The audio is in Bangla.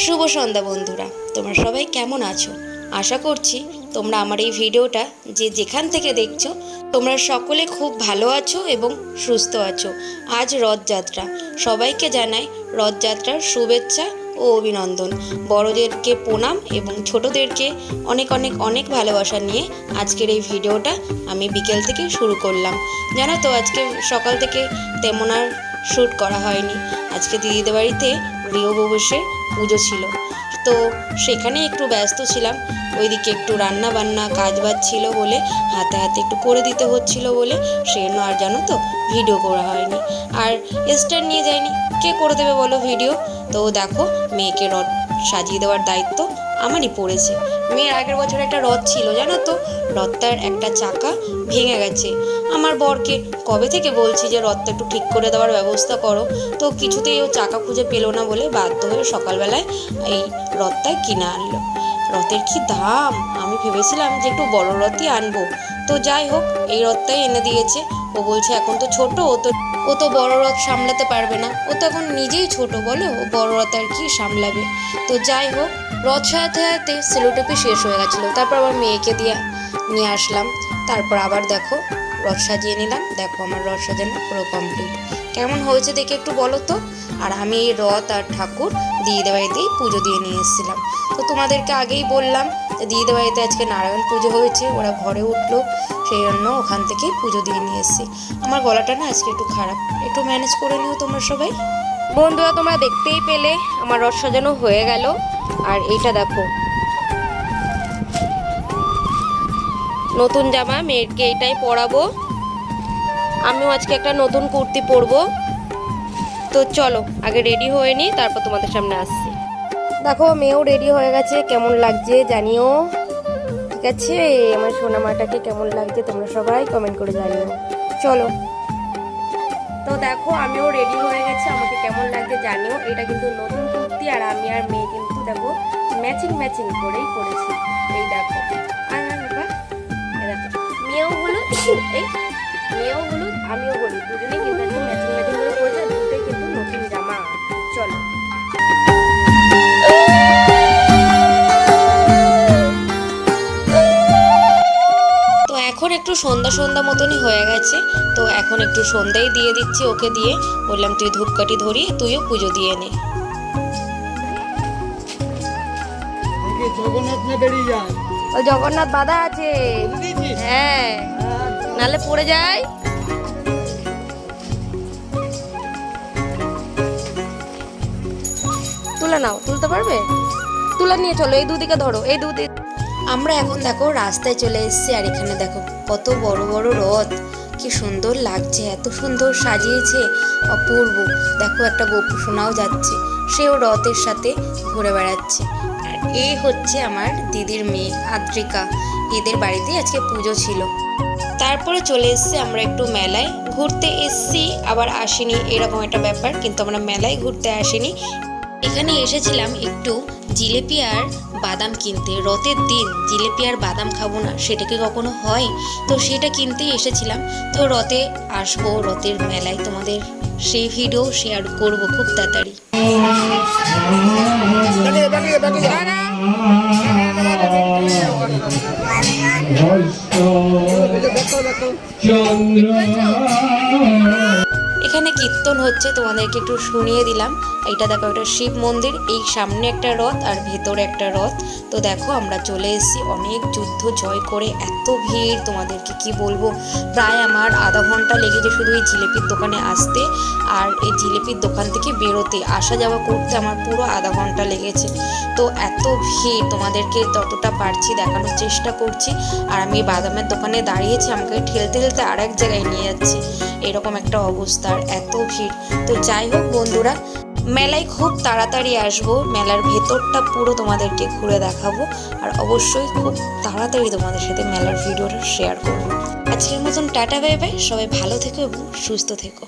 শুভ সন্ধ্যা বন্ধুরা, তোমরা সবাই কেমন আছো? আশা করছি তোমরা আমার এই ভিডিওটা যে যেখান থেকে দেখছো তোমরা সকলে খুব ভালো আছো এবং সুস্থ আছো। আজ রথযাত্রা, সবাইকে জানাই রথযাত্রার শুভেচ্ছা ও অভিনন্দন। বড়দেরকে প্রণাম এবং ছোটদেরকে অনেক অনেক অনেক ভালোবাসা নিয়ে আজকের এই ভিডিওটা আমি বিকেল থেকে শুরু করলাম। জানো তো, আজকে সকাল থেকে তেমন আর শ্যুট করা হয়নি। আজকে দিদিদের বাড়িতে গৃহপ্রবেশের পুজো ছিল, তো সেখানে একটু ব্যস্ত ছিলাম। ওইদিকে একটু রান্না বান্না কাজবাজ ছিল বলে হাতে হাতে একটু করে দিতে হচ্ছিল বলে সেজন্য আর জানো তো ভিডিও করা হয়নি। আর স্ট্যান্ড নিয়ে যায়নি, কে করে দেবে বলো ভিডিও? তো দেখো, মেয়েকে রথ সাজিয়ে দেওয়ার দায়িত্ব আমারই পড়েছে। মেয়ের আগের বছর একটা রথ ছিল, জানো তো, রথটার একটা চাকা ভেঙে গেছে। আমার বরকে কবে থেকে বলছি যে রথটা একটু ঠিক করে দেওয়ার ব্যবস্থা করো, তো কিছুতেই ও চাকা খুঁজে পেলো না বলে বাধ্য হয়ে সকালবেলায় এই রথটা কিনে আনলো। রথের কি দাম! আমি ভেবেছিলাম যে একটু বড় রথই আনবো, তো যাই হোক এই রথটাই এনে দিয়েছে। ও বলছে এখন তো ছোট, ও তো বড় রথ সামলাতে পারবে না, ও তো এখন নিজেই ছোট, বলো ও বড় রথ আর কি সামলাবে। তো যাই হোক, রথ সাজাতে সাজাতে সেলোটেপি শেষ হয়ে গেছিলো, তারপর আবার মেয়েকে নিয়ে আসলাম। তারপর আবার দেখো রথ সাজিয়ে নিলাম। দেখো আমার রথ সাজানো পুরো কমপ্লিট। কেমন হয়েছে দেখে একটু বলো তো। আর আমি এই রথ আর ঠাকুর দিদিদের বাড়িতেই পুজো দিয়ে নিয়ে এসেছিলাম। তো তোমাদেরকে আগেই বললাম যে দিদিদের বাড়িতে আজকে নারায়ণ পুজো হয়েছে, ওরা ঘরে উঠলো, সেই জন্য ওখান থেকেই পুজো দিয়ে নিয়ে এসেছি। আমার গলাটা না আজকে একটু খারাপ, একটু ম্যানেজ করে নিও তোমরা সবাই। বন্ধুরা, তোমরা দেখতেই পেলে আমার রথ সাজানো হয়ে গেল। আর এইটা দেখো নতুন জামা, মেয়েকে এইটাই পরাবো। আমিও আজকে একটা নতুন কুর্তি পরবো। তো চলো আগে রেডি হয়ে নিই, তারপর তোমাদের সামনে আসছি। দেখো মেয়েও রেডি হয়ে গেছে, কেমন লাগছে জানিও। ঠিক আছে, আমার সোনা মাটাকে কেমন লাগছে তোমরা সবাই কমেন্ট করে জানিও। চলো, তো দেখো আমিও রেডি হয়ে গেছি, আমাকে কেমন লাগছে জানিও। এটা কিন্তু নতুন কুর্তি, আর আমি আর মেয়ে কিন্তু দেখো ম্যাচিং করেই পরেছি। এই দেখো, আর দেখো মেয়েও হলুদ, এই মেয়েও হলুদ আমিও হলুদ, দুজনেই কিন্তু ম্যাচিং করে পরেছে। দুটোই কিন্তু নতুন জামা। চলো, তো এখন একটু সন্ধ্যা মতনই হয়ে গেছে। তো এখন একটু সন্ধ্যাই দিয়ে দিচ্ছি ওকে দিয়ে। বললাম তুই ধূপকাঠি ধরি, তুইও পুজো দিয়ে নে। জগন্নাথ বাধা আছে, হ্যাঁ, নালে পড়ে যায়। তুলে নাও, তুলতে পারবে? তুলে নিয়ে চলো, এই দুদিকে ধরো, এই দুদিকে। আমরা এখন দেখো রাস্তায় চলে এসেছি, আর এখানে দেখো কত বড় বড় রথ, কি সুন্দর লাগছে, এত সুন্দর সাজিয়েছে, অপূর্ব। দেখো একটা গোপু সোনাও যাচ্ছে, সেও রথের সাথে ঘুরে বেড়াচ্ছে। আর এই হচ্ছে আমার দিদির মেয়ে আদ্রিকা, এদের বাড়িতে আজকে পুজো ছিল। তারপরে চলে এসেছি আমরা একটু মেলায় ঘুরতে এসেছি, আবার আসিনি, এরকম একটা ব্যাপার। কিন্তু আমরা মেলায় ঘুরতে আসিনি, এখানে এসেছিলাম একটু জিলেপি আর বাদাম কিনতে। রথের দিন জিলেপি আর বাদাম খাবো না, সেটা কি কখনো হয়? তো সেটা কিনতেই এসেছিলাম। তো রথে আসবো, রথের মেলায় তোমাদের সেই ভিডিও শেয়ার করব খুব তাড়াতাড়ি। এখানে কীর্তন হচ্ছে, তোমাদেরকে একটু শুনিয়ে দিলাম। এইটা দেখো, একটা শিব মন্দির, এই সামনে একটা রথ আর ভেতরে একটা রথ। তো দেখো আমরা চলে এসেছি, অনেক যুদ্ধ জয় করে। এত ভিড় তোমাদেরকে কি বলবো, প্রায় আমার আধা ঘন্টা লেগেছে শুধু এই জিলেপির দোকানে আসতে, আর এই জিলেপির দোকান থেকে বেরোতে, আসা যাওয়া করতে আমার পুরো আধা ঘন্টা লেগেছে। তো এত ভিড়, তোমাদেরকে যতটা পারছি দেখানোর চেষ্টা করছি। আর আমি বাদামের দোকানে দাঁড়িয়েছি, আমাকে ঠেলতে ঠেলতে আর এক জায়গায় নিয়ে যাচ্ছে, এরকম একটা অবস্থা, এত ভিড়। তো যাই হোক বন্ধুরা, মেলায় খুব তাড়াতাড়ি আসবো, মেলার ভেতরটা পুরো তোমাদেরকে ঘুরে দেখাবো, আর অবশ্যই খুব তাড়াতাড়ি তোমাদের সাথে মেলার ভিডিওটা শেয়ার করবো। আজকের মতন টাটা, বাই বাই, সবাই ভালো থেকো এবং সুস্থ থেকো।